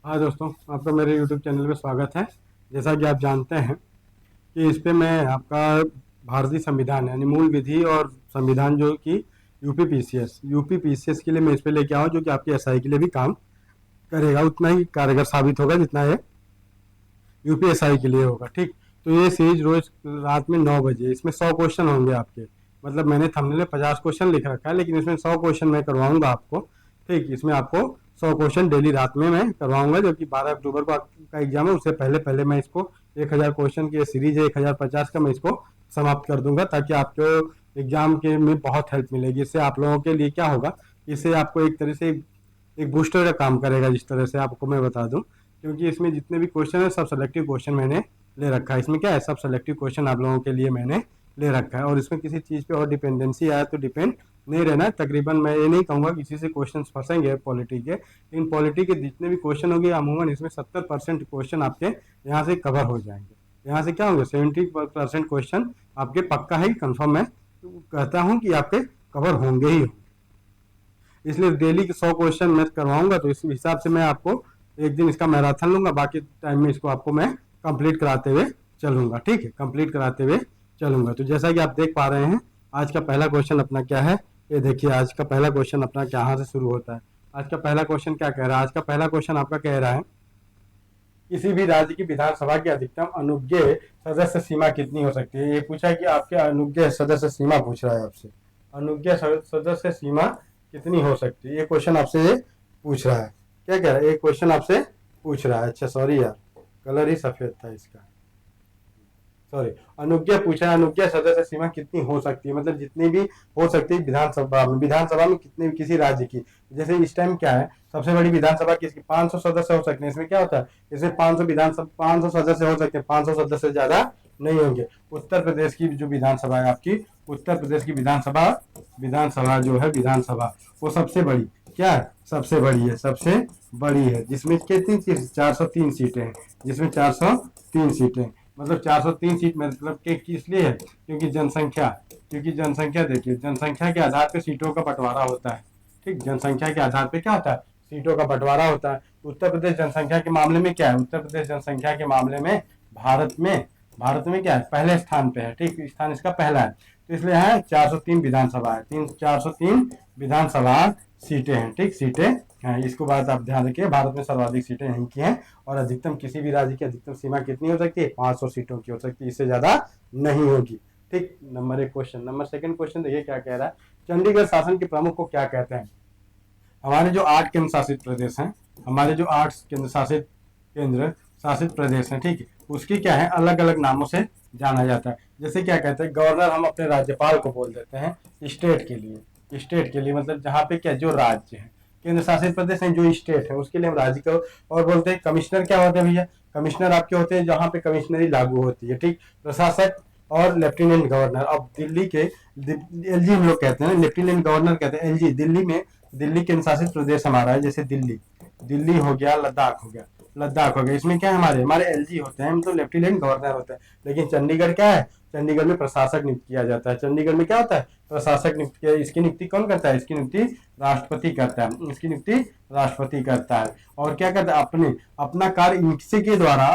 हाँ दोस्तों, आपका मेरे YouTube चैनल पे स्वागत है। जैसा कि आप जानते हैं कि इस पे मैं आपका भारतीय संविधान यानी मूल विधि और संविधान जो कि यूपी पीसीएस के लिए मैं इस पे लेके आऊँ, जो कि आपकी एसआई के लिए भी काम करेगा, उतना ही कारगर साबित होगा जितना ये यूपीएसआई के लिए होगा। ठीक, तो ये सीरीज रोज रात में 9 बजे, इसमें 100 क्वेश्चन होंगे आपके। मतलब मैंने थंबनेल में 50 क्वेश्चन लिख रखा है, लेकिन इसमें 100 क्वेश्चन मैं करवाऊंगा आपको। ठीक, इसमें आपको 100 क्वेश्चन डेली रात में मैं करवाऊंगा, जो कि 12 अक्टूबर को आपका एग्जाम है। उससे पहले पहले मैं इसको 1000 क्वेश्चन की सीरीज है, 1050 का, मैं इसको समाप्त कर दूंगा, ताकि आपको एग्जाम के में बहुत हेल्प मिलेगी। इससे आप लोगों के लिए क्या होगा, इससे आपको एक तरह से एक बूस्टर का काम करेगा, जिस तरह से आपको मैं बता दूं। क्योंकि इसमें जितने भी क्वेश्चन है सब सेलेक्टिव क्वेश्चन मैंने ले रखा है। इसमें क्या है, सब सेलेक्टिव क्वेश्चन आप लोगों के लिए मैंने ले रखा है। और इसमें किसी चीज़ पे और डिपेंडेंसी आया तो डिपेंड नहीं रहना है। तकरीबन मैं ये नहीं कहूँगा किसी से क्वेश्चन फंसेंगे पॉलिटी के, लेकिन पॉलिटी के जितने भी क्वेश्चन होंगे अमूमन इसमें 70% क्वेश्चन आपके यहाँ से कवर हो जाएंगे। यहाँ से क्या होंगे, 70% क्वेश्चन आपके पक्का है, कन्फर्म मैं कहता हूँ कि आपके कवर होंगे ही होंगे। इसलिए डेली के 100 क्वेश्चन मैं करवाऊंगा, तो इस हिसाब से मैं आपको एक दिन इसका मैराथन लूंगा, बाकी टाइम में इसको आपको मैं कंप्लीट कराते हुए चलूंगा। ठीक है, कंप्लीट कराते हुए चलूंगा। तो जैसा कि आप देख पा रहे हैं, आज का पहला क्वेश्चन अपना क्या है, ये देखिए। आज का पहला क्वेश्चन अपना कहाँ से शुरू होता है। आज का पहला क्वेश्चन क्या कह रहा है, आज का पहला क्वेश्चन आपका कह रहा है, किसी भी राज्य की विधानसभा की अधिकतम अनुज्ञेय सदस्य सीमा कितनी हो सकती है। ये पूछा है कि आपके अनुज्ञेय सदस्य सीमा पूछ रहा है आपसे, अनुज्ञेय सदस्य सीमा कितनी हो सकती है, ये क्वेश्चन आपसे ये पूछ रहा है। क्या कह रहा है, ये क्वेश्चन आपसे पूछ रहा है। अच्छा सॉरी यार, कलर ही सफेद था इसका, सॉरी। अनुज्ञा पूछा है, अनुज्ञा सदस्य सीमा कितनी हो सकती है, मतलब जितनी भी हो सकती है विधानसभा में कितने किसी राज्य की। जैसे इस टाइम क्या है, सबसे बड़ी विधानसभा किसकी, 500 सदस्य हो सकते हैं। इसमें क्या होता है, इसमें 500 सदस्य हो सकते हैं, 500 सदस्य से ज्यादा नहीं होंगे। उत्तर प्रदेश की जो विधानसभा है आपकी, उत्तर प्रदेश की विधानसभा विधानसभा जो है विधानसभा, वो सबसे बड़ी क्या है, सबसे बड़ी है, सबसे बड़ी है। जिसमें कितनी 403 सीटें हैं, जिसमें 403 सीटें, मतलब 403 सीट मतलब के किस लिए है, क्योंकि जनसंख्या देखिए, जनसंख्या के आधार पे सीटों का बंटवारा होता है। ठीक, जनसंख्या के आधार पे क्या होता है, सीटों का बंटवारा होता है। उत्तर प्रदेश जनसंख्या के मामले में क्या है, उत्तर प्रदेश जनसंख्या के मामले में भारत में क्या है, पहले स्थान पे है। ठीक, स्थान इसका पहला है, तो इसलिए है 403 विधानसभा है, 403 विधानसभा सीटें हैं। ठीक, सीटें हैं, इसको बात आप ध्यान रखिए। भारत में सर्वाधिक सीटें यहीं की हैं। और अधिकतम किसी भी राज्य की अधिकतम सीमा कितनी हो सकती है, 500 सीटों की हो सकती है, इससे ज्यादा नहीं होगी। ठीक, नंबर 1 क्वेश्चन। नंबर 2 क्वेश्चन देखिए क्या कह रहा है, चंडीगढ़ शासन के प्रमुख को क्या कहते हैं। हमारे जो 8 केंद्र शासित प्रदेश हैं, हमारे जो 8 केंद्र शासित प्रदेश हैं, ठीक है, उसके क्या है, अलग अलग नामों से जाना जाता है। जैसे क्या कहते हैं, गवर्नर हम अपने राज्यपाल को बोल देते हैं, स्टेट के लिए मतलब जहाँ पे क्या, जो राज्य है, केंद्र शासित प्रदेश है, जो स्टेट है, उसके लिए हम राज्य को और बोलते हैं। कमिश्नर क्या होते हैं भैया, कमिश्नर आपके होते हैं जहाँ पे कमिश्नरी लागू होती है। ठीक, प्रशासक और लेफ्टिनेंट गवर्नर। अब दिल्ली के एलजी हम लोग कहते हैं, लेफ्टिनेंट गवर्नर कहते हैं एलजी। दिल्ली केंद्र शासित प्रदेश हमारा है, जैसे दिल्ली हो गया, लद्दाख हो गया। इसमें क्या है, हमारे एलजी होते हैं, हम तो लेफ्टिनेंट गवर्नर होते हैं। लेकिन चंडीगढ़ क्या है, चंडीगढ़ में प्रशासक नियुक्त किया जाता है। चंडीगढ़ में क्या होता है, प्रशासक नियुक्त किया। इसकी नियुक्ति कौन करता है, इसकी नियुक्ति राष्ट्रपति करता है, इसकी नियुक्ति राष्ट्रपति करता है। और क्या करता है, अपना कार्य इनसे के द्वारा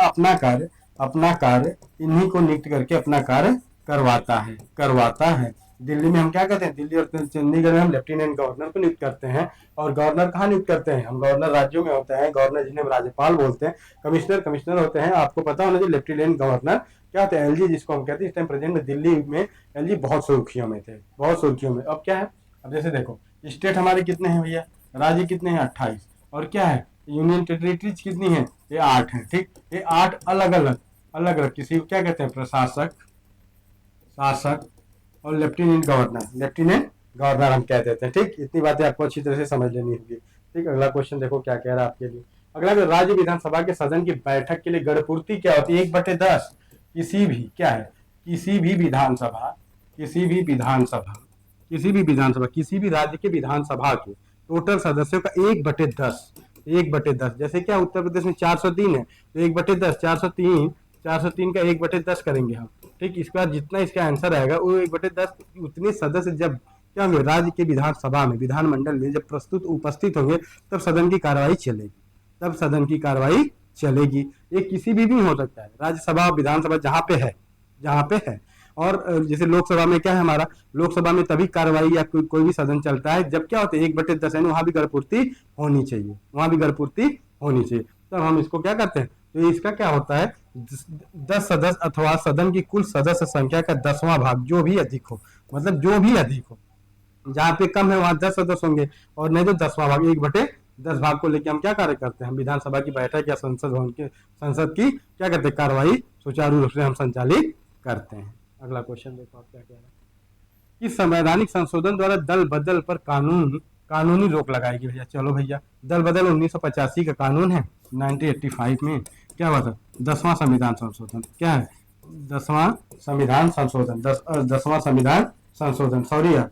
अपना कार्य इन्हीं को नियुक्त करके अपना कार्य करवाता है। दिल्ली में हम क्या करते हैं, दिल्ली और चंडीगढ़ में हम लेफ्टिनेंट गवर्नर को नियुक्त करते हैं। और गवर्नर कहाँ नियुक्त करते हैं, हम गवर्नर राज्यों में होते हैं, गवर्नर जिन्हें राज्यपाल बोलते हैं। कमिश्नर होते हैं, आपको पता होना चाहिए। लेफ्टिनेंट गवर्नर क्या होते हैं, एलजी जिसको हम कहते हैं। इस टाइम प्रेजेंट में दिल्ली में एलजी बहुत सुर्खियों में थे, बहुत सुर्खियों में। अब क्या है, अब जैसे देखो, स्टेट हमारे कितने हैं भैया, राज्य कितने हैं, 28। और क्या है, यूनियन टेरिटरीज कितनी है, ये 8 है। ठीक, ये 8 अलग अलग किसी को क्या कहते हैं, प्रशासक, शासक और लेफ्टिनेंट गवर्नर हम कह देते हैं। ठीक, इतनी बातें आपको अच्छी तरह से समझ लेनी होगी। ठीक, अगला क्वेश्चन देखो क्या कह रहा है आपके लिए। अगला, राज्य विधानसभा के सदन की बैठक के लिए गणपूर्ति क्या होती है, 1/10। किसी भी क्या है, किसी भी विधानसभा किसी भी राज्य के विधानसभा के टोटल सदस्यों का 1/10। जैसे क्या, उत्तर प्रदेश में 403 है, तो 1/10, 403 का 1/10 करेंगे हम। ठीक, इसके बाद जितना इसका आंसर आएगा वो 1/10, उतने सदस्य जब क्या होंगे, राज्य के विधानसभा में, विधानमंडल में जब उपस्थित होंगे, तब सदन की कार्यवाही चलेगी, तब सदन की कार्रवाई चलेगी। ये किसी भी हो सकता है, राज्यसभा विधानसभा जहाँ पे है। और जैसे लोकसभा में क्या है हमारा, लोकसभा में तभी कार्रवाई या कोई भी सदन चलता है जब क्या होता है 1/10 यानी वहां भी गढ़पूर्ति होनी चाहिए, वहां भी गढ़पूर्ति होनी चाहिए। तब हम इसको क्या करते हैं, तो इसका क्या होता है 10 सदस्य अथवा सदन की कुल सदस्य संख्या का 10वां भाग जो भी अधिक हो, मतलब जो भी अधिक हो, जहाँ पे कम है वहां 10 सदस्य होंगे और नहीं तो 10वां भाग 1/10 भाग को लेकर हम क्या कार्य करते हैं, विधानसभा की बैठक या संसद भवन के संसद की क्या करते हैं कार्रवाई सुचारू रूप से हम संचालित करते हैं। अगला क्वेश्चन देखो आप क्या कह रहे हैं कि संवैधानिक संशोधन द्वारा दल बदल पर कानूनी रोक लगाएगी। भैया चलो भैया, दल बदल 1985 का कानून है, 1985 में क्या हुआ था 10वां संविधान संशोधन, क्या है 10वां संविधान संशोधन, 10वां संविधान संशोधन, सॉरी यार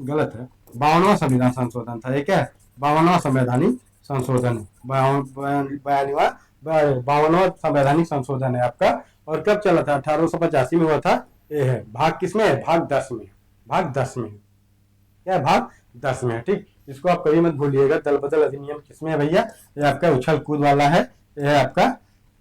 गलत है, 52वां संविधान संशोधन था, ये क्या है 52वां संवैधानिक संशोधन, 52वां संवैधानिक संशोधन है आपका। और कब चला था 1885 में हुआ था। ये है भाग किसमें है, भाग 10 में, भाग 10 में क्या है, भाग 10 में है। ठीक, इसको आप कभी मत भूलिएगा। दल बदल अधिनियम किसमें है भैया, ये आपका उछल कूद वाला है, ये है आपका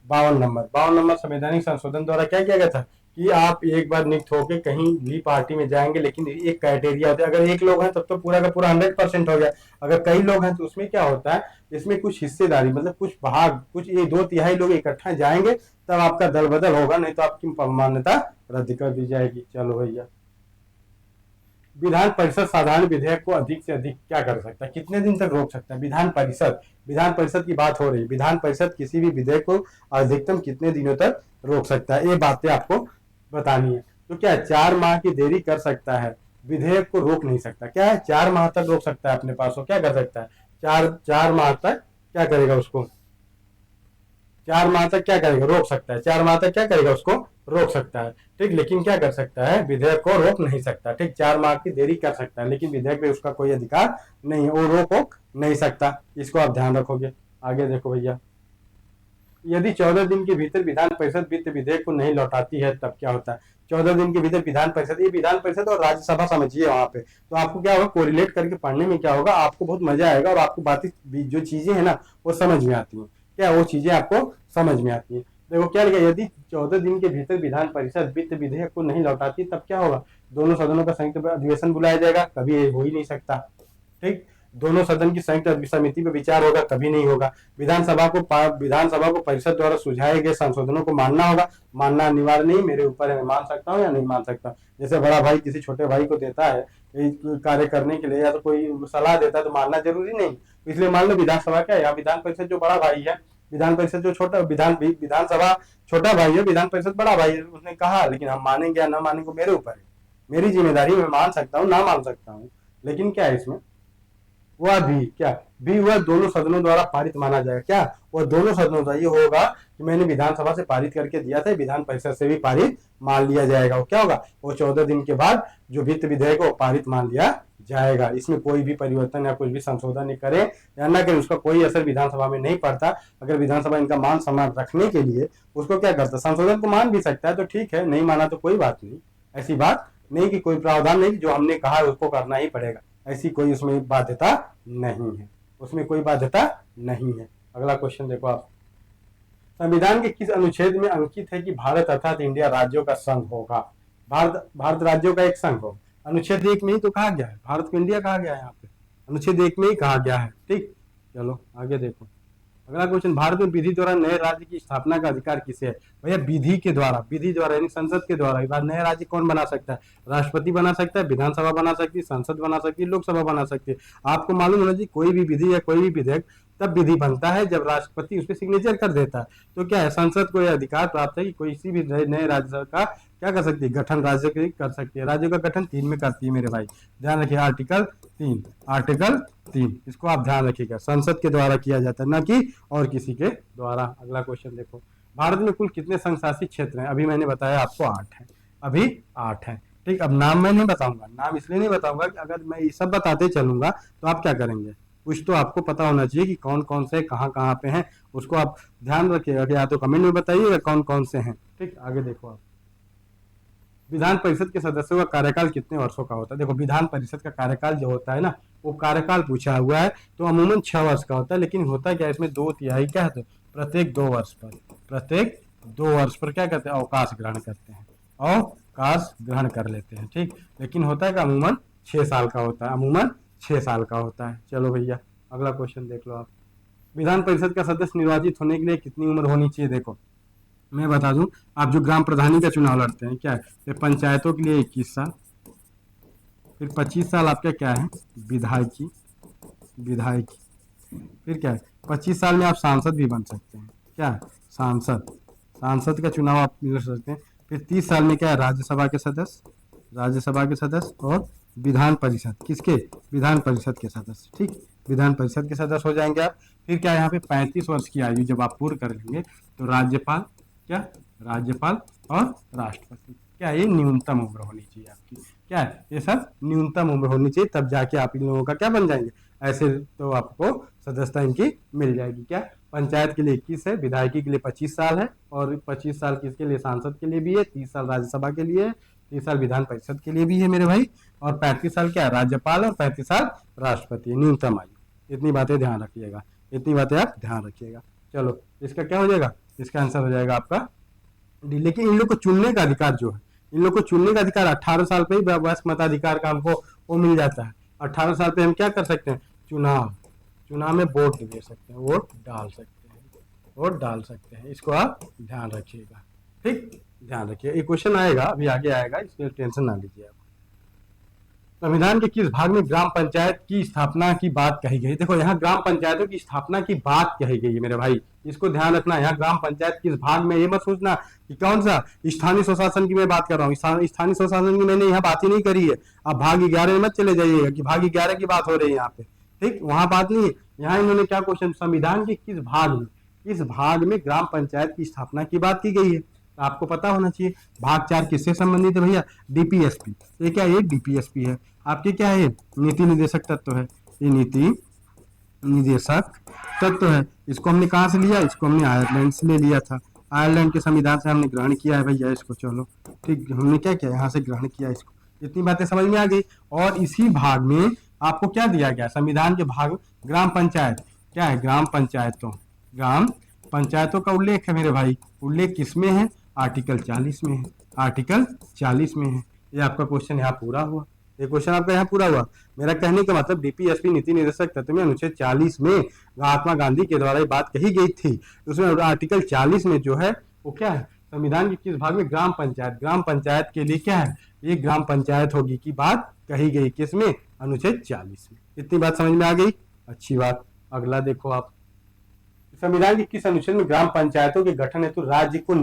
52 नंबर संवैधानिक संशोधन द्वारा क्या किया गया था कि आप एक बार नियुक्त होकर कहीं भी पार्टी में जाएंगे, लेकिन एक क्राइटेरिया होता है, अगर एक लोग हैं तब तो पूरा का पूरा 100% हो गया, अगर कई लोग हैं तो उसमें क्या होता है, इसमें कुछ हिस्सेदारी मतलब कुछ भाग, कुछ ये 2/3 लोग इकट्ठा जाएंगे तब आपका दल बदल होगा, नहीं तो आपकी मान्यता रद्द कर दी जाएगी। चलो भैया, विधान परिषद साधारण विधेयक को अधिक से अधिक क्या कर सकता है, कितने दिन तक रोक सकता है, विधान परिषद की बात हो रही है, विधान परिषद किसी भी विधेयक को अधिकतम कितने दिनों तक रोक सकता है, ये बातें आपको बतानी है। तो क्या है 4 माह की देरी कर सकता है, विधेयक को रोक नहीं सकता, क्या है 4 माह तक रोक सकता है अपने पास, वो क्या कर सकता है 4 माह तक क्या करेगा उसको, 4 माह तक क्या करेगा, रोक सकता है, 4 माह तक क्या करेगा उसको रोक सकता है। ठीक, लेकिन क्या कर सकता है, विधेयक को रोक नहीं सकता। ठीक, 4 माह की देरी कर सकता है लेकिन विधेयक पे उसका कोई अधिकार नहीं है, वो रोक नहीं सकता, इसको आप ध्यान रखोगे। आगे देखो भैया, यदि 14 दिन के भीतर विधान परिषद वित्त विधेयक को नहीं लौटाती है तब क्या होता है, 14 दिन के भीतर विधान परिषद, ये विधान परिषद और राज्यसभा समझिए वहां पे, तो आपको क्या होगा कोरिलेट करके पढ़ने में क्या होगा, आपको बहुत मजा आएगा और आपको बातें जो चीजें है ना वो समझ में आती है, क्या वो चीजें आपको समझ में आती है। देखो क्या लिखा, यदि 14 दिन के भीतर विधान परिषद वित्त विधेयक को नहीं लौटाती तब क्या होगा, दोनों सदनों का संयुक्त अधिवेशन बुलाया जाएगा, कभी हो ही नहीं सकता। ठीक, दोनों सदन की संयुक्त समिति पर विचार होगा, कभी नहीं होगा। विधानसभा को परिषद द्वारा सुझाए गए संशोधनों को मानना होगा, मानना अनिवार्य नहीं, मेरे ऊपर है, मैं मान सकता हूँ या नहीं मान सकता। जैसे बड़ा भाई किसी छोटे भाई को देता है कार्य करने के लिए या तो कोई सलाह देता है तो मानना जरूरी नहीं, इसलिए मान लो विधानसभा क्या है, या विधान परिषद जो बड़ा भाई है, विधान परिषद जो छोटा, विधानसभा छोटा भाई है, विधान परिषद बड़ा भाई है, उसने कहा, लेकिन हम मानेंगे या ना मानेंगे मेरे ऊपर है, मेरी जिम्मेदारी, मैं मान सकता हूँ ना मान सकता हूँ। लेकिन क्या है इसमें, वह भी वह दोनों सदनों द्वारा पारित माना जाएगा, क्या वह दोनों सदनों द्वारा, ये होगा कि मैंने विधानसभा से पारित करके दिया था, विधान परिषद से भी पारित मान लिया जाएगा। वो क्या होगा, वो 14 दिन के बाद जो वित्त विधेयक वो पारित मान लिया जाएगा, इसमें कोई भी परिवर्तन या कुछ भी संशोधन नहीं करे या ना करें, उसका कोई असर विधानसभा में नहीं पड़ता। अगर विधानसभा इनका मान सम्मान रखने के लिए उसको क्या करता, संशोधन को मान भी सकता है तो ठीक है, नहीं माना तो कोई बात नहीं, ऐसी बात नहीं कि कोई प्रावधान नहीं जो हमने कहा है उसको करना ही पड़ेगा, ऐसी कोई उसमें बाध्यता नहीं है, उसमें कोई बाध्यता नहीं है। अगला क्वेश्चन देखो आप, संविधान के किस अनुच्छेद में अंकित है कि भारत अर्थात इंडिया राज्यों का संघ होगा, भारत राज्यों का एक संघ होगा। अनुच्छेद 1 में ही तो कहा गया है, भारत को इंडिया कहा गया है, यहाँ पे अनुच्छेद 1 में ही कहा गया है। ठीक, चलो आगे देखो अगला क्वेश्चन, भारत में विधि द्वारा नए राज्य की स्थापना का अधिकार किसे है, भैया विधि द्वारा यानी संसद के द्वारा नए राज्य कौन बना सकता है, राष्ट्रपति बना सकता है, विधानसभा बना सकती है, संसद बना सकती है, लोकसभा बना सकती है। आपको मालूम होना चाहिए कोई भी विधि या कोई भी विधेयक तब विधि बनता है जब राष्ट्रपति उस पर सिग्नेचर कर देता है। तो क्या है, संसद को यह अधिकार प्राप्त है कि कोई किसी भी नए राज्य का क्या कर सकती है, गठन राज्य की कर सकती है। राज्यों का गठन 3 में करती है मेरे भाई, ध्यान रखिए, आर्टिकल 3 इसको आप ध्यान रखिएगा, संसद के द्वारा किया जाता है, न कि और किसी के द्वारा। अगला क्वेश्चन देखो, भारत में कुल कितने संघ शासित क्षेत्र हैं, अभी मैंने बताया आपको 8 है, अभी 8 है। ठीक, अब नाम मैं नहीं बताऊंगा, नाम इसलिए नहीं बताऊंगा कि अगर मैं ये सब बताते चलूंगा तो आप क्या करेंगे, कुछ तो आपको पता होना चाहिए कि कौन कौन से कहाँ कहाँ पे हैं, उसको आप ध्यान रखिएगा, या तो कमेंट में बताइएगा कौन कौन से हैं। ठीक, आगे देखो आप, विधान परिषद के सदस्यों का कार्यकाल कितने वर्षों का होता है। देखो विधान परिषद का कार्यकाल जो होता है ना वो कार्यकाल पूछा हुआ है, तो अमूमन 6 वर्ष का होता है। लेकिन होता क्या है इसमें 2/3 क्या है, प्रत्येक 2 वर्ष पर, प्रत्येक 2 वर्ष पर क्या करते हैं, अवकाश ग्रहण करते हैं, अवकाश ग्रहण कर लेते हैं। ठीक, लेकिन होता है कि अमूमन 6 साल का होता है, अमूमन 6 साल का होता है। चलो भैया अगला क्वेश्चन देख लो आप। विधान परिषद का सदस्य निर्वाचित होने के लिए कितनी उम्र होनी चाहिए? देखो मैं बता दूं, आप जो ग्राम प्रधानी का चुनाव लड़ते हैं क्या है, तो पंचायतों के लिए 21 साल, फिर 25 साल आपका क्या है, विधायकी, विधायकी, फिर क्या है 25 साल में आप सांसद भी बन सकते हैं, क्या है? सांसद, सांसद का चुनाव आप लड़ सकते हैं। फिर 30 साल में क्या है, राज्यसभा के सदस्य, राज्यसभा के सदस्य, और विधान परिषद, किसके, विधान परिषद के सदस्य। ठीक, विधान परिषद के सदस्य हो जाएंगे आप। फिर क्या है, यहाँ पे 35 वर्ष की आयु जब आप पूर्ण कर लेंगे तो राज्यपाल, क्या, राज्यपाल और राष्ट्रपति, क्या ये न्यूनतम उम्र होनी चाहिए आपकी, क्या है, ये सब न्यूनतम उम्र होनी चाहिए, तब जाके आप इन लोगों का क्या बन जाएंगे, ऐसे तो आपको सदस्यता इनकी मिल जाएगी। क्या, पंचायत के लिए 21 है, विधायकी के लिए 25 साल है, और 25 साल किसके लिए, सांसद के लिए भी है, 30 साल राज्यसभा के लिए है, 30 साल विधान परिषद के लिए भी है मेरे भाई, और 35 साल क्या है, राज्यपाल, और 35 साल राष्ट्रपति, न्यूनतम आयु। इतनी बातें ध्यान रखिएगा, इतनी बातें आप ध्यान रखिएगा। चलो इसका क्या हो जाएगा, इसका आंसर हो जाएगा आपका डी। लेकिन इन लोग को चुनने का अधिकार जो है, इन लोग को चुनने का अधिकार 18 साल पे ही बस मताधिकार का हमको वो मिल जाता है। 18 साल पे हम क्या कर सकते हैं, चुनाव, चुनाव में वोट दे सकते हैं, वोट डाल सकते हैं, वोट डाल सकते हैं। इसको आप ध्यान रखिएगा, ठीक, ध्यान रखिए। ये क्वेश्चन आएगा, अभी आगे आएगा, इसमें टेंशन ना लीजिए आप। संविधान के किस भाग में ग्राम पंचायत की स्थापना की बात कही गई? देखो यहाँ ग्राम पंचायतों की स्थापना की बात कही गई है मेरे भाई, इसको ध्यान रखना। यहाँ ग्राम पंचायत किस भाग में, ये मत सोचना कि कौन सा, स्थानीय स्वशासन की मैं बात कर रहा हूँ, स्थानीय स्वशासन की मैंने यहाँ बात ही नहीं करी है। आप भाग 11 में मत चले जाइएगा कि भाग 11 की बात हो रही है यहाँ पे, ठीक, वहां बात नहीं है। यहाँ इन्होंने क्या क्वेश्चन, संविधान के किस भाग में, किस भाग में ग्राम पंचायत की स्थापना की बात की गई है, आपको पता होना चाहिए। भाग 4 किससे संबंधित है भैया, डीपीएसपी। ये क्या, ये डीपीएसपी है आपके, क्या है, नीति निर्देशक तत्व है, ये नीति निर्देशक तत्व है। इसको हमने कहाँ से लिया, इसको हमने आयरलैंड से ले लिया था, आयरलैंड के संविधान से हमने ग्रहण किया है भैया इसको। चलो ठीक, हमने क्या किया, यहाँ से ग्रहण किया इसको। इतनी बातें समझ में आ गई। और इसी भाग में आपको क्या दिया गया, संविधान के भाग ग्राम पंचायत, क्या है, ग्राम पंचायतों, ग्राम पंचायतों का उल्लेख है मेरे भाई। उल्लेख किसमें है, आर्टिकल 40 में है, आर्टिकल 40 में है। ये आपका क्वेश्चन यहाँ पूरा हुआ, ये क्वेश्चन आपका यहाँ पूरा हुआ। मेरा कहने का मतलब डीपीएसपी नीति निर्देशक तत्व में अनुच्छेद 40 में महात्मा गांधी के द्वारा ये बात कही गई थी। उसमें आर्टिकल 40 में जो है वो क्या है, संविधान के किस भाग में, ग्राम पंचायत, ग्राम पंचायत के लिए क्या है, ये ग्राम पंचायत होगी की बात कही गई, किसमें, अनुच्छेद 40 में। इतनी बात समझ में आ गई, अच्छी बात। अगला देखो आप, संविधान के किस अनुच्छेद में ग्राम पंचायतों के गठन हेतु राज्य को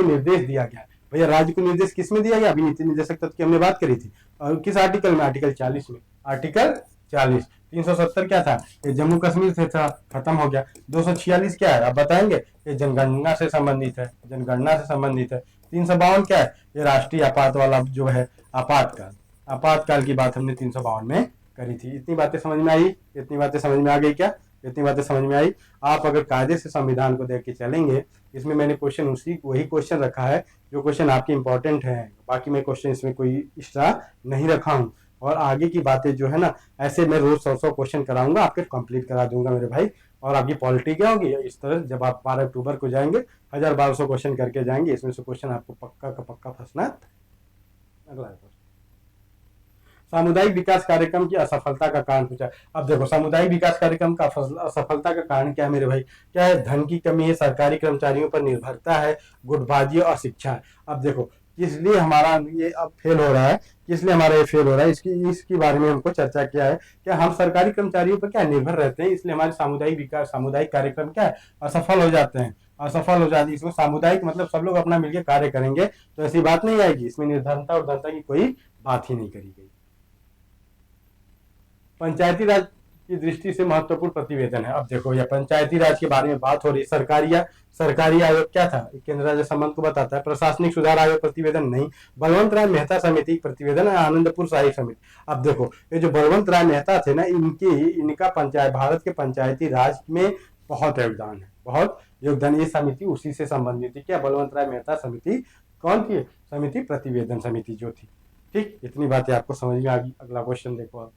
निर्देश दिया गया? भैया राज्य को निर्देश किस में दिया गया, अभी नीति निर्देशक तत्व की हमने बात करी थी, और किस आर्टिकल में, आर्टिकल 40 में, आर्टिकल 40। 370 क्या था, ये जम्मू कश्मीर से था, खत्म हो गया। 246 क्या है, आप बताएंगे, ये जनगणना से संबंधित है, जनगणना से संबंधित है। 352 क्या है, ये राष्ट्रीय आपात वाला जो है, आपातकाल, आपातकाल की बात हमने 352 में करी थी। इतनी बातें समझ में आई, इतनी बातें समझ में आ गई क्या, इतनी बातें समझ में आई। आप अगर कायदे से संविधान को देख के चलेंगे, इसमें मैंने क्वेश्चन वही क्वेश्चन रखा है जो क्वेश्चन आपके इंपॉर्टेंट है, बाकी मैं क्वेश्चन इसमें कोई एक्स्ट्रा नहीं रखा हूँ। और आगे की बातें जो है ना, ऐसे मैं रोज 100 क्वेश्चन कराऊंगा, आपके कंप्लीट करा दूंगा मेरे भाई। और आपकी पॉलिटी क्या होगी, इस तरह जब आप 12 अक्टूबर को जाएंगे 1000-1200 क्वेश्चन करके जाएंगे, इसमें से क्वेश्चन आपको पक्का का पक्का फंसना। अगला सामुदायिक विकास कार्यक्रम की असफलता का कारण पूछा। अब देखो सामुदायिक विकास कार्यक्रम का असफलता का कारण क्या है मेरे भाई, क्या है, धन की कमी है, सरकारी कर्मचारियों पर निर्भरता है, गुटबाजी और अशिक्षा है। अब देखो किस लिए हमारा ये अब फेल हो रहा है, किस लिए हमारा ये फेल हो रहा है, इसके बारे में हमको चर्चा किया है। क्या हम सरकारी कर्मचारियों पर क्या निर्भर रहते हैं, इसलिए हमारे सामुदायिक विकास, सामुदायिक कार्यक्रम क्या है, असफल हो जाते हैं, असफल हो जाती है। इसमें सामुदायिक मतलब सब लोग अपना मिलकर कार्य करेंगे तो ऐसी बात नहीं आएगी, इसमें निर्धनता और धनता की कोई बात ही नहीं करी गई। पंचायती राज की दृष्टि से महत्वपूर्ण प्रतिवेदन है। अब देखो यह पंचायती राज के बारे में बात हो रही है। सरकारी आयोग क्या था, केंद्र राज्य संबंध को बताता है। प्रशासनिक सुधार आयोग प्रतिवेदन नहीं, बलवंत राय मेहता समिति प्रतिवेदन है, आनंदपुर सहायक समिति। अब देखो ये जो बलवंत राय मेहता थे ना, इनका पंचायत, भारत के पंचायती राज में बहुत योगदान है, बहुत योगदान। ये समिति उसी से संबंधित थी, क्या, बलवंत राय मेहता समिति। कौन थी समिति, प्रतिवेदन समिति जो थी। ठीक, इतनी बातें आपको समझ में आ गई। अगला क्वेश्चन देखो आप,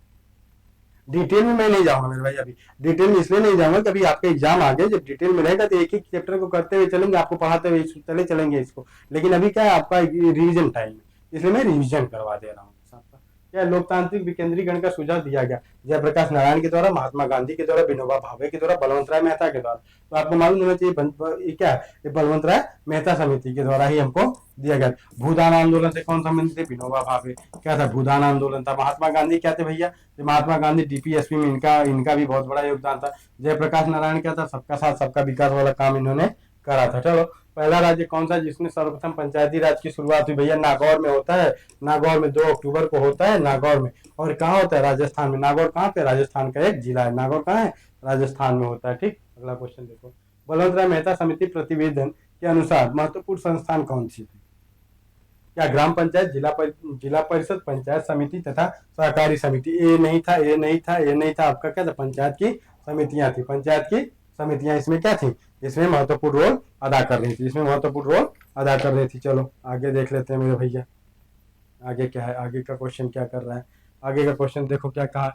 डिटेल में मैं नहीं जाऊंगा मेरे भाई, अभी डिटेल में इसलिए नहीं जाऊंगा कि अभी आपका एग्जाम आ गया, जब डिटेल में रहेगा तो एक एक चैप्टर को करते हुए चलेंगे, आपको पढ़ाते हुए चले चलेंगे इसको। लेकिन अभी क्या है, आपका रिवीजन टाइम है, इसलिए मैं रिवीजन करवा दे रहा हूँ आपका। क्या लोकतांत्रिक विकेंद्रीकरण का सुझाव दिया गया जयप्रकाश नारायण के द्वारा, महात्मा गांधी के द्वारा, विनोबा भावे के द्वारा, बलवंत राय मेहता के द्वारा। तो आपको मालूम होना चाहिए ये क्या है, ये बलवंत राय मेहता समिति के द्वारा ही हमको दिया गया। भूदान आंदोलन से कौन संबंधित थे, विनोबा भावे। क्या था, भूदान आंदोलन था। महात्मा गांधी क्या थे भैया, महात्मा गांधी डीपीएसपी में इनका भी बहुत बड़ा योगदान था। जयप्रकाश नारायण क्या था, सबका साथ सबका विकास वाला काम इन्होंने करा था। चलो, पहला राज्य कौन सा जिसमें सर्वप्रथम पंचायती राज की शुरुआत हुई भैया, नागौर में होता है। नागौर में 2 अक्टूबर को होता है, नागौर में। और कहाँ होता है, राजस्थान में। नागौर कहाँ पे, राजस्थान का एक जिला है। नागौर कहाँ है, राजस्थान में होता है। ठीक, अगला क्वेश्चन देखो। बलवंत राय मेहता समिति प्रतिवेदन के अनुसार महत्वपूर्ण संस्थान कौन सी थी। क्या ग्राम पंचायत, जिला परिषद, पंचायत समिति तथा सहकारी समिति। ए नहीं था, ए नहीं था, ए नहीं था, आपका क्या था, पंचायत की समितियां थी। पंचायत की समितियां इसमें क्या थी, इसमें महत्वपूर्ण रोल अदा कर रही थी, इसमें महत्वपूर्ण रोल अदा कर रही थी। चलो आगे देख लेते हैं मेरे भैया, आगे क्या है, आगे का क्वेश्चन क्या कर रहा है। आगे का क्वेश्चन देखो क्या कहा,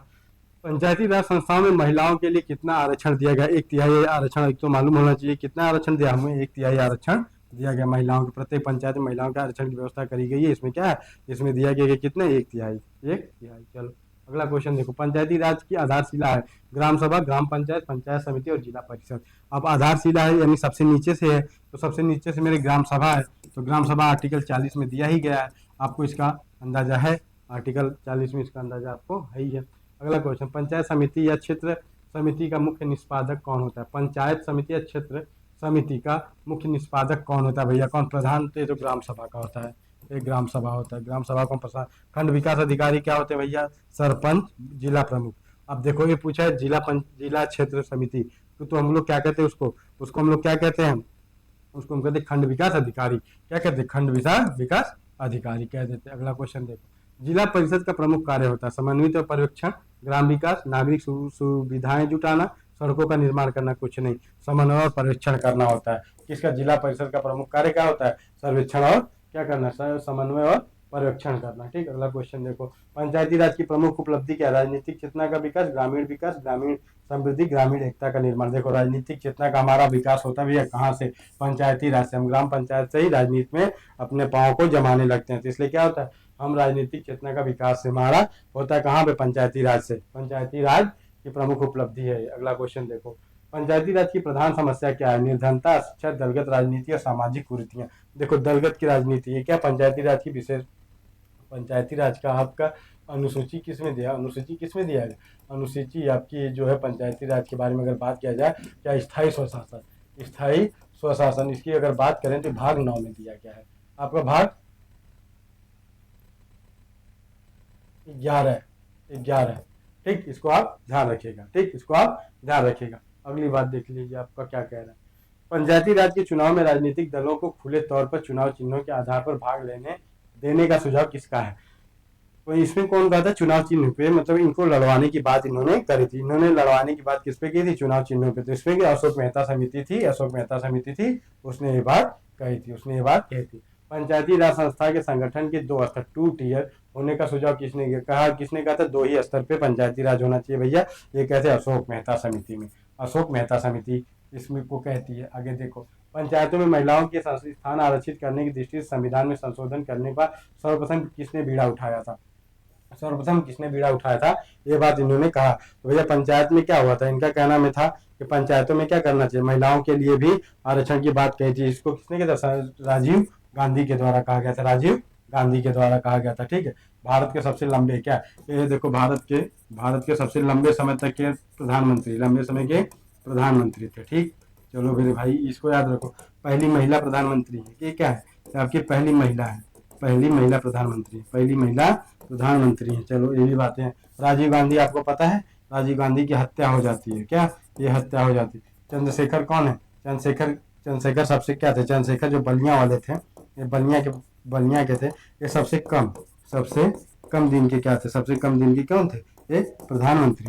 पंचायती राज संस्थाओं में महिलाओं के लिए कितना आरक्षण दिया गया। 1/3 आरक्षण, एक तो मालूम होना चाहिए कितना आरक्षण दिया, हमें 1/3 आरक्षण दिया गया महिलाओं के। प्रत्येक पंचायत में महिलाओं के आरक्षण की व्यवस्था करी गई है। इसमें क्या है, इसमें दिया गया कि कितने, 1/3, 1/3। चलो अगला क्वेश्चन देखो, पंचायती राज की आधारशिला है ग्राम सभा, ग्राम पंचायत, पंचायत समिति और जिला परिषद। अब आधारशिला है यानी सबसे नीचे से है, तो सबसे नीचे से मेरे ग्राम सभा है, तो ग्राम सभा आर्टिकल 40 में दिया ही गया है, आपको इसका अंदाजा है। आर्टिकल 40 में इसका अंदाजा आपको है ही है। अगला क्वेश्चन, पंचायत समिति या क्षेत्र समिति का मुख्य निष्पादक कौन होता है। पंचायत समिति या क्षेत्र समिति का मुख्य निष्पादक कौन होता है भैया, कौन प्रधान, तो ये तो ग्राम सभा का होता है, एक ग्राम सभा होता है। ग्राम सभा को प्रधान, खंड विकास अधिकारी क्या होते हैं भैया, सरपंच, जिला प्रमुख। अब देखो ये पूछा है जिला क्षेत्र समिति, तो हम लोग क्या कहते हैं उसको हम लोग क्या कहते हैं, उसको हम कहते हैं खंड विकास अधिकारी। क्या कहते हैं, खंड विकास अधिकारी कह देते हैं। अगला क्वेश्चन देखो, जिला परिषद का प्रमुख कार्य होता है समन्वित और पर्यवेक्षण, ग्राम विकास, नागरिक सुविधाएं जुटाना, सड़कों का निर्माण करना, कुछ नहीं, समन्वय और पर्यवेक्षण करना होता है। किसका, जिला परिषद का प्रमुख कार्य क्या होता है, सर्वेक्षण और क्या करना, समन्वय और पर्यवेक्षण करना। ठीक, अगला क्वेश्चन देखो, पंचायती राज की प्रमुख उपलब्धि क्या, राजनीतिक चेतना का विकास, ग्रामीण समृद्धि, ग्रामीण एकता का निर्माण। देखो राजनीतिक चेतना का हमारा विकास होता है भैया कहाँ से, पंचायती राज से। हम ग्राम पंचायत से ही राजनीति में अपने पाँव को जमाने लगते हैं, तो इसलिए क्या होता है, हम राजनीतिक चेतना का विकास से हमारा होता है कहाँ पे, पंचायती राज से। पंचायती राज की प्रमुख उपलब्धि है। अगला क्वेश्चन देखो, पंचायती राज की प्रधान समस्या क्या है, निर्धनता, अशिक्षा, दलगत राजनीति और सामाजिक कुरीतियां। देखो दलगत की राजनीति है क्या, पंचायती राज की विशेष, पंचायती राज का आपका अनुसूची किसमें दिया, अनुसूची किसमें दिया है, अनुसूची आपकी जो है पंचायती राज के बारे में अगर बात किया जाए, क्या स्थायी स्वशासन, स्थायी स्वशासन, इसकी अगर बात करें तो भाग 9 में दिया गया है, आपका भाग 11। ठीक, इसको आप ध्यान रखिएगा। ठीक, इसको आप ध्यान रखिएगा। अगली बात देख लीजिए आपका क्या कह रहा है, पंचायती राज के चुनाव में राजनीतिक दलों को खुले तौर पर चुनाव चिन्हों के आधार पर भाग लेने देने का सुझाव किसका है। तो इसमें कौन कहा था, चुनाव चिन्ह पे, मतलब इनको लड़वाने की बात इन्होंने करी थी। इन्होंने लड़वाने की बात किस पे की थी, चुनाव चिन्हों पे। तो इसमें अशोक मेहता समिति थी, अशोक मेहता समिति थी, उसने ये बात कही थी, उसने ये बात कही थी। पंचायती राज संस्था के संगठन के 2 स्तर, 2 टियर होने का सुझाव किसने कहा, किसने कहा था, 2 ही स्तर पे पंचायती राज होना चाहिए भैया, ये कहते हैं अशोक मेहता समिति में, अशोक मेहता समिति इसमें को कहती है। आगे देखो, पंचायतों में महिलाओं के स्थान आरक्षित करने की दृष्टि से संविधान में संशोधन करने का सर्वप्रथम किसने बीड़ा उठाया था, सर्वप्रथम किसने बीड़ा उठाया था, ये बात इन्होंने कहा। तो भैया पंचायत में क्या हुआ था, इनका कहना में था कि पंचायतों में क्या करना चाहिए, महिलाओं के लिए भी आरक्षण की बात कही थी। इसको किसने किया था, राजीव गांधी के द्वारा कहा गया था, राजीव गांधी के द्वारा कहा गया था। ठीक है, भारत के सबसे लंबे क्या, ये देखो भारत के सबसे लंबे समय तक के प्रधानमंत्री, लंबे समय के प्रधानमंत्री थे। ठीक, चलो मेरे भाई इसको याद रखो, पहली महिला प्रधानमंत्री है, ये क्या है, आपकी पहली महिला है, पहली महिला प्रधानमंत्री, पहली महिला प्रधानमंत्री है। चलो ये भी बातें हैं। राजीव गांधी आपको पता है, राजीव गांधी की हत्या हो जाती है, क्या, ये हत्या हो जाती है। चंद्रशेखर कौन है, चंद्रशेखर सबसे क्या थे, चंद्रशेखर जो बलिया वाले थे, ये बलिया के थे, ये सबसे कम दिन के क्या थे, सबसे कम दिन के कौन थे, ये प्रधानमंत्री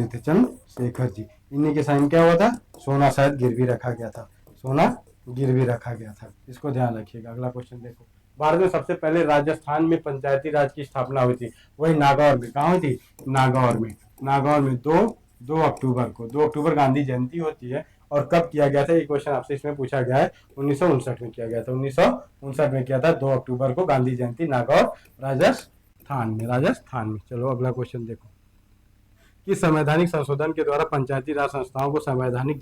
थे चंद्रशेखर जी। इन्हीं के साइन क्या हुआ था, सोना शायद गिरवी रखा गया था, सोना गिरवी रखा गया था, इसको ध्यान रखिएगा। अगला क्वेश्चन देखो, भारत में सबसे पहले राजस्थान में पंचायती राज की स्थापना हुई थी, वही नागौर में, कहाँ हुई थी, नागौर में। नागौर में 2 अक्टूबर को, 2 अक्टूबर गांधी जयंती होती है। और कब किया गया था, ये क्वेश्चन आपसे इसमें पूछा गया है, 1959 में किया गया था। 1959 में किया था 2 अक्टूबर को गांधी जयंती, नागौर राजस्थान में। चलो अगला क्वेश्चन देखो। किस संवैधानिक संशोधन के द्वारा पंचायती राज संस्थाओं को संवैधानिक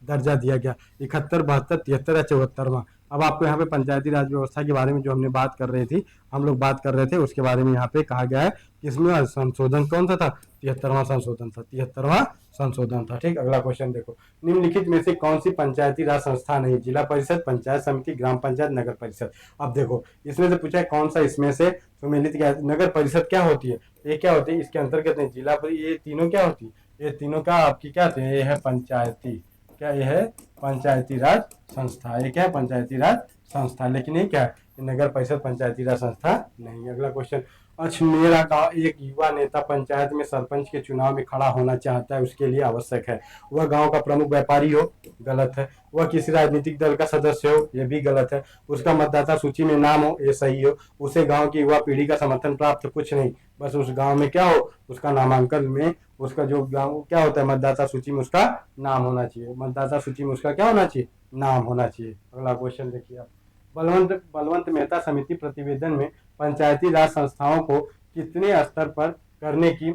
दर्जा दिया गया? 71, 72, 73 या 74वां? अब आपको यहाँ पे पंचायती राज व्यवस्था के बारे में जो हमने बात कर रही थी, हम लोग बात कर रहे थे, उसके बारे में यहाँ पे कहा गया है कि इसमें संशोधन कौन सा था? 73वां संशोधन था, 73वां संशोधन था। ठीक, अगला क्वेश्चन देखो। निम्नलिखित में से कौन सी पंचायती राज संस्था नहीं? जिला परिषद, पंचायत समिति, ग्राम पंचायत, नगर परिषद। अब देखो इसमें से पूछा है कौन सा इसमें से सुमेलित क्या? नगर परिषद क्या होती है? ये क्या होती है? इसके अंतर्गत नहीं, जिला परिषद, ये तीनों क्या होती है? ये तीनों का आपकी क्या होती है? ये है पंचायती, क्या ये है? पंचायती राज संस्था। ये क्या है? पंचायती राज संस्था। लेकिन ये क्या है? नगर परिषद पंचायती राज संस्था नहीं। अगला क्वेश्चन। अजमेरा गांव एक युवा नेता पंचायत में सरपंच के चुनाव में खड़ा होना चाहता है, उसके लिए आवश्यक है वह गांव का प्रमुख व्यापारी हो, गलत है। वह किसी राजनीतिक दल का सदस्य हो, यह भी गलत है। उसका मतदाता सूची में नाम हो, ये सही हो। उसे गांव की युवा पीढ़ी का समर्थन प्राप्त हो, कुछ नहीं, बस उस गांव में क्या हो? उसका नामांकन में उसका जो गांव क्या होता है, मतदाता सूची में उसका नाम होना चाहिए। मतदाता सूची में उसका क्या होना चाहिए? नाम होना चाहिए। अगला क्वेश्चन देखिए आप। बलवंत मेहता समिति प्रतिवेदन में पंचायती राज संस्थाओं को कितने स्तर पर करने की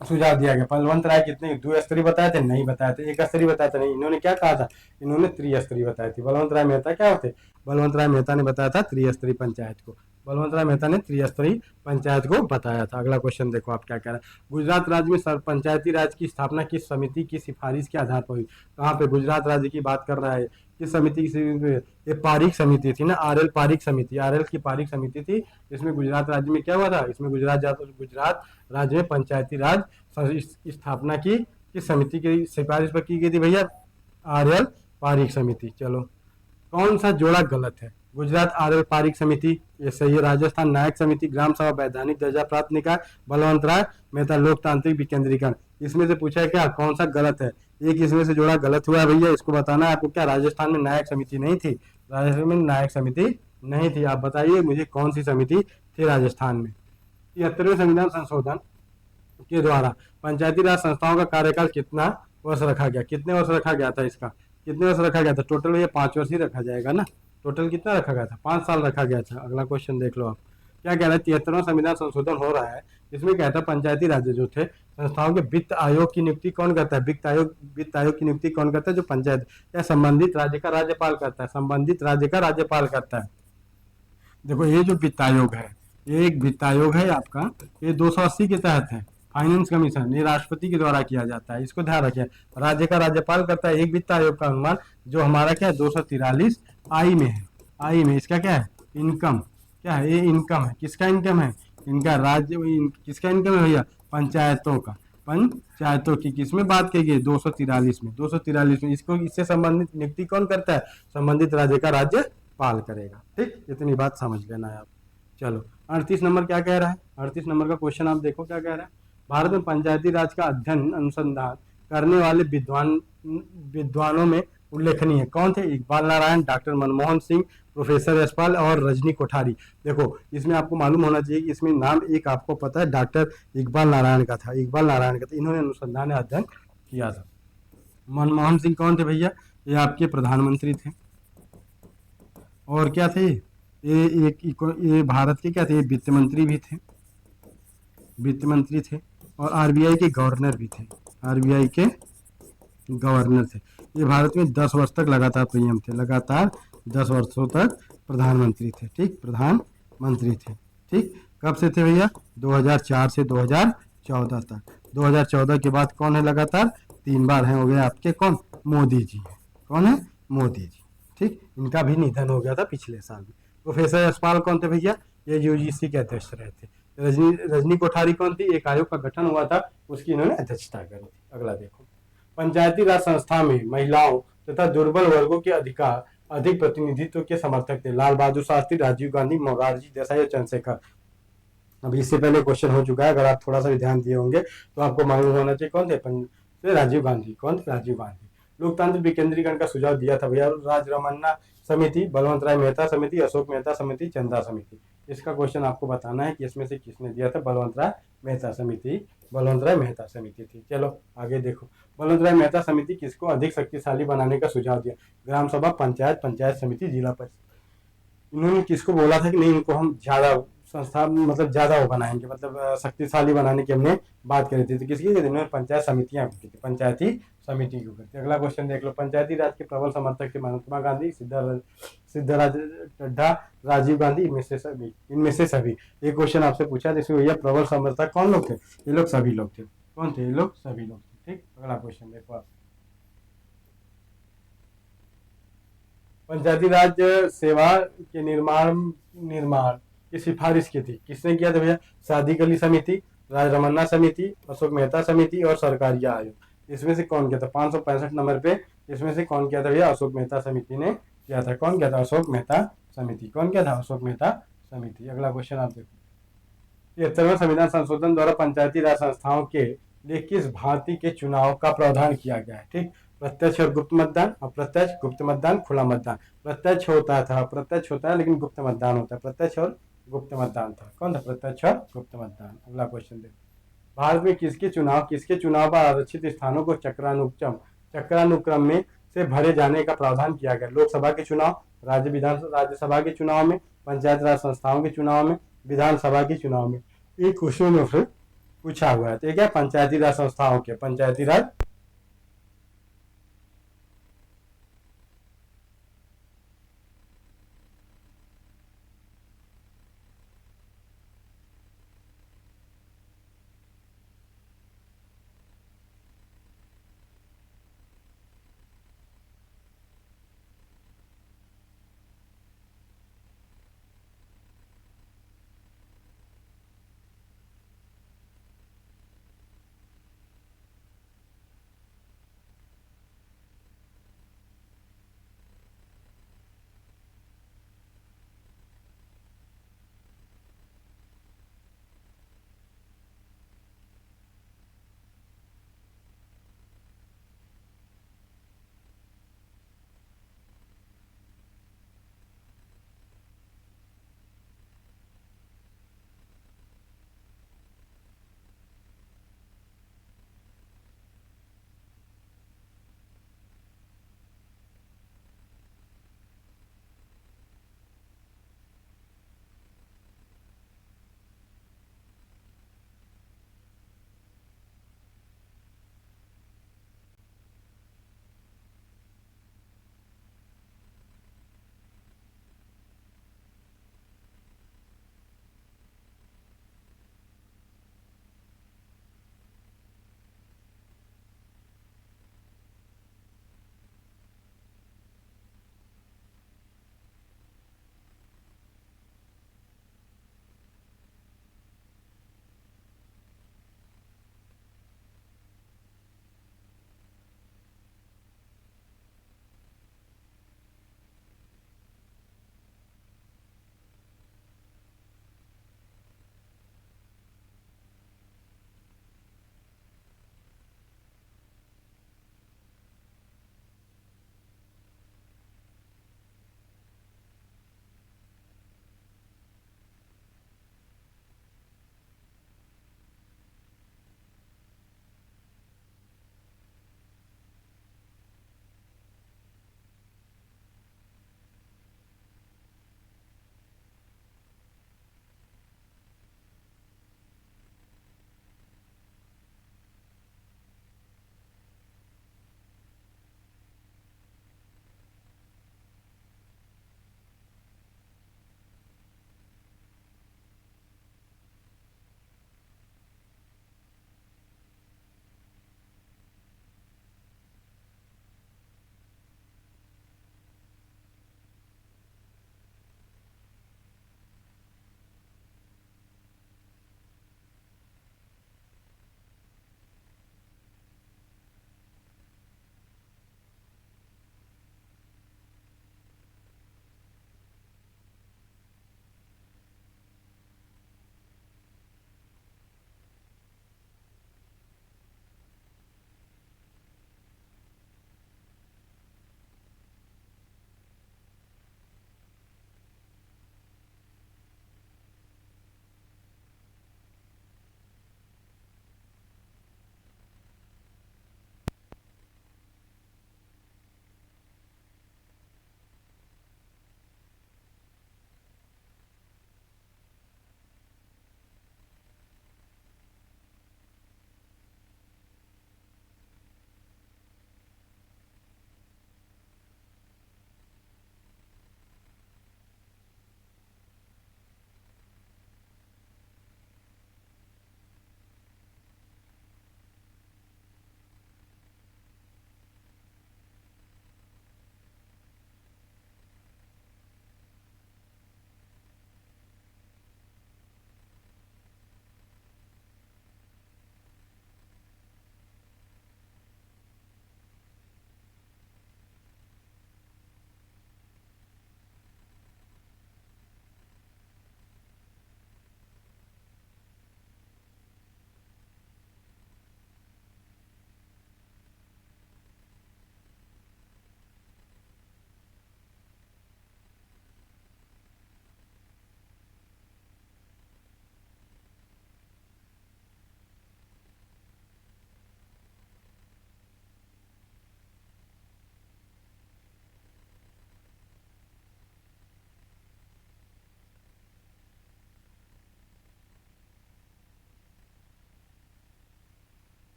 सुझाव दिया गया? बलवंत राय कितने 2 स्तरीय बताए थे? नहीं बताए थे। 1 स्तरीय बताया था? नहीं। इन्होंने क्या कहा था? इन्होंने त्रिस्तरीय बताई थी। बलवंत राय मेहता क्या होते? बलवंत राय मेहता ने बताया था त्रिस्तरीय पंचायत को। बलवंत राय मेहता ने त्रिस्तरीय पंचायत को बताया था। अगला क्वेश्चन देखो आप क्या कह रहा है। गुजरात राज्य में पंचायती राज की स्थापना किस समिति की सिफारिश के आधार पर हुई? कहाँ पे? गुजरात राज्य की बात कर रहा है। किस समिति की? ये पारीख समिति थी ना, आरएल पारीख समिति, आरएल की पारीख समिति थी। इसमें गुजरात राज्य में क्या हुआ था? इसमें गुजरात राज्य में पंचायती राज स्थापना की किस समिति की सिफारिश पर की गई थी भैया? आरएल पारीख समिति। चलो कौन सा जोड़ा गलत है? गुजरात आरएल पारीख समिति ये सही है। राजस्थान नायक समिति, ग्राम सभा वैधानिक दर्जा प्राप्त निकाय, बलवंत राय मेहता लोकतांत्रिक विकेंद्रीकरण। इसमें से पूछा है क्या कौन सा गलत है? एक इसमें से जोड़ा गलत हुआ है भैया, इसको बताना है आपको। क्या राजस्थान में नायक समिति नहीं थी? राजस्थान में नायक समिति नहीं थी। आप बताइए मुझे कौन सी समिति थी राजस्थान में? 73वें संविधान संशोधन के द्वारा पंचायती राज संस्थाओं का कार्यकाल कितना वर्ष रखा गया? कितने वर्ष रखा गया था? इसका कितने वर्ष रखा गया था? टोटल ये 5 वर्ष ही रखा जाएगा ना। टोटल कितना रखा गया था? 5 साल रखा गया था। अगला क्वेश्चन देख लो आप क्या कह रहा है। 73वां संविधान संशोधन हो रहा है, इसमें कहता है पंचायती राज्य जो थे संस्थाओं के वित्त आयोग की नियुक्ति कौन करता है? वित्त आयोग की नियुक्ति कौन करता है? जो पंचायत या संबंधित राज्य का राज्यपाल करता है। संबंधित राज्य का राज्यपाल करता है। देखो ये जो वित्त आयोग है, ये एक वित्त आयोग है आपका, ये 280 के तहत है। फाइनेंस कमीशन ये राष्ट्रपति के द्वारा किया जाता है, इसको ध्यान रखें। राज्य का राज्यपाल करता है। एक वित्त आयोग का अनुमान जो हमारा क्या है 243 आई में है। आई में इसका क्या है? इनकम क्या है? ये इनकम है। किसका इनकम है? इनका राज्य किसका इनकम है भैया? पंचायतों का। पंचायतों की किसमें बात की गई? 243 में। 243 में इसको इससे संबंधित नियुक्ति कौन करता है? संबंधित राज्य का राज्यपाल करेगा। ठीक, इतनी बात समझ लेना है आप। चलो 38 नंबर क्या कह रहा है? 38 नंबर का क्वेश्चन आप देखो क्या कह रहा है। भारत में पंचायती राज का अध्ययन अनुसंधान करने वाले विद्वानों में उल्लेखनीय कौन थे? इकबाल नारायण, डॉक्टर मनमोहन सिंह, प्रोफेसर यशपाल और रजनी कोठारी। देखो इसमें आपको मालूम होना चाहिए कि इसमें नाम एक आपको पता है डॉक्टर इकबाल नारायण का था। इकबाल नारायण का था, इन्होंने अनुसंधान अध्ययन किया था। मनमोहन सिंह कौन थे भैया? ये आपके प्रधानमंत्री थे। और क्या थे? ये भारत के क्या थे? वित्त मंत्री भी थे, वित्त मंत्री थे। और आरबीआई के गवर्नर भी थे। आरबीआई के गवर्नर थे। ये भारत में 10 वर्ष तक लगातार पीएम थे, लगातार 10 वर्षों तक प्रधानमंत्री थे। ठीक, प्रधानमंत्री थे। ठीक, कब से थे भैया? 2004 से 2014 तक। 2014 के बाद कौन है लगातार? 3 बार हैं, हो गए आपके कौन? मोदी जी है। कौन है? मोदी जी। ठीक, इनका भी निधन हो गया था पिछले साल में। प्रोफेसर यशपाल कौन थे भैया? ये यूजीसी के अध्यक्ष रहे थे। रजनी कोठारी कौन थी? एक आयोग का गठन हुआ था, उसकी इन्होंने अध्यक्षता करी थी। अगला देखो। पंचायती राज संस्था में महिलाओं तथा दुर्बल वर्गों के अधिकार अधिक प्रतिनिधित्व के समर्थक थे। लाल बहादुर शास्त्री, राजीव गांधी, मोरारजी देसाई और चंद्रशेखर। अभी इससे पहले क्वेश्चन हो चुका है, अगर आप थोड़ा सा भी ध्यान दिए होंगे तो आपको मालूम होना चाहिए कौन थे? राजीव गांधी। कौन थे? राजीव गांधी। लोकतांत्रिक विकेंद्रीकरण का सुझाव दिया था भैया राजरमन्ना समिति, बलवंत राय मेहता समिति, अशोक मेहता समिति, चंदा समिति। इसका क्वेश्चन आपको बताना है कि इसमें से किसने दिया था? बलवंत राय मेहता समिति बलवंत राय मेहता समिति थी। चलो आगे देखो, बलवंत राय मेहता समिति किसको अधिक शक्तिशाली बनाने का सुझाव दिया? ग्राम सभा, पंचायत, पंचायत समिति, जिला परिषद। इन्होंने किसको बोला था कि नहीं, इनको हम ज्यादा संस्था मतलब ज्यादा वो बनाएंगे, मतलब शक्तिशाली बनाने की हमने बात करी थी। तो किसकी? इन्होंने पंचायत समितियां की थी, पंचायती समिति की करती। अगला क्वेश्चन देख लो, पंचायती राज के प्रबल समर्थक थे महात्मा गांधी, सिद्धराज टड्डा, राजीव गांधी, इनमें से सभी। एक क्वेश्चन आपसे पूछा जिसमें भैया प्रबल समर्थक कौन लोग थे? ये लोग सभी लोग थे। कौन थे? ये लोग सभी लोग थे। ठीक, अगला क्वेश्चन देखो आप, पंचायती राज सेवा के निर्माण की सिफारिश की थी, किसने किया था भैया? सादिक अली समिति, राजरमन्ना समिति, अशोक मेहता समिति और सरकारिया आयोग। इसमें से कौन किया था? 565 नंबर पे इसमें से कौन किया था भैया? अशोक मेहता समिति ने किया था। कौन किया था? अशोक मेहता समिति। कौन किया था? अशोक मेहता समिति। अगला क्वेश्चन आप देखो, 73वें संविधान संशोधन द्वारा पंचायती राज संस्थाओं के लिए किस भांति के चुनाव का प्रावधान किया गया है? ठीक, प्रत्यक्ष और गुप्त मतदान, अप्रत्यक्ष, गुप्त मतदान, खुला मतदान। प्रत्यक्ष होता था, प्रत्यक्ष होता है, लेकिन गुप्त मतदान होता है। प्रत्यक्ष और गुप्त मतदान था। कौन था? प्रत्यक्ष और गुप्त मतदान। अगला क्वेश्चन देखो, भारत में किसके चुनाव पर आरक्षित स्थानों को चक्रानुक्रम में से भरे जाने का प्रावधान किया गया? लोकसभा के चुनाव, राज्यसभा के चुनाव में, पंचायत राज संस्थाओं के चुनाव में, विधानसभा के चुनाव में। एक क्वेश्चन में से पूछा हुआ है। तो क्या? पंचायती राज संस्थाओं के, पंचायती राज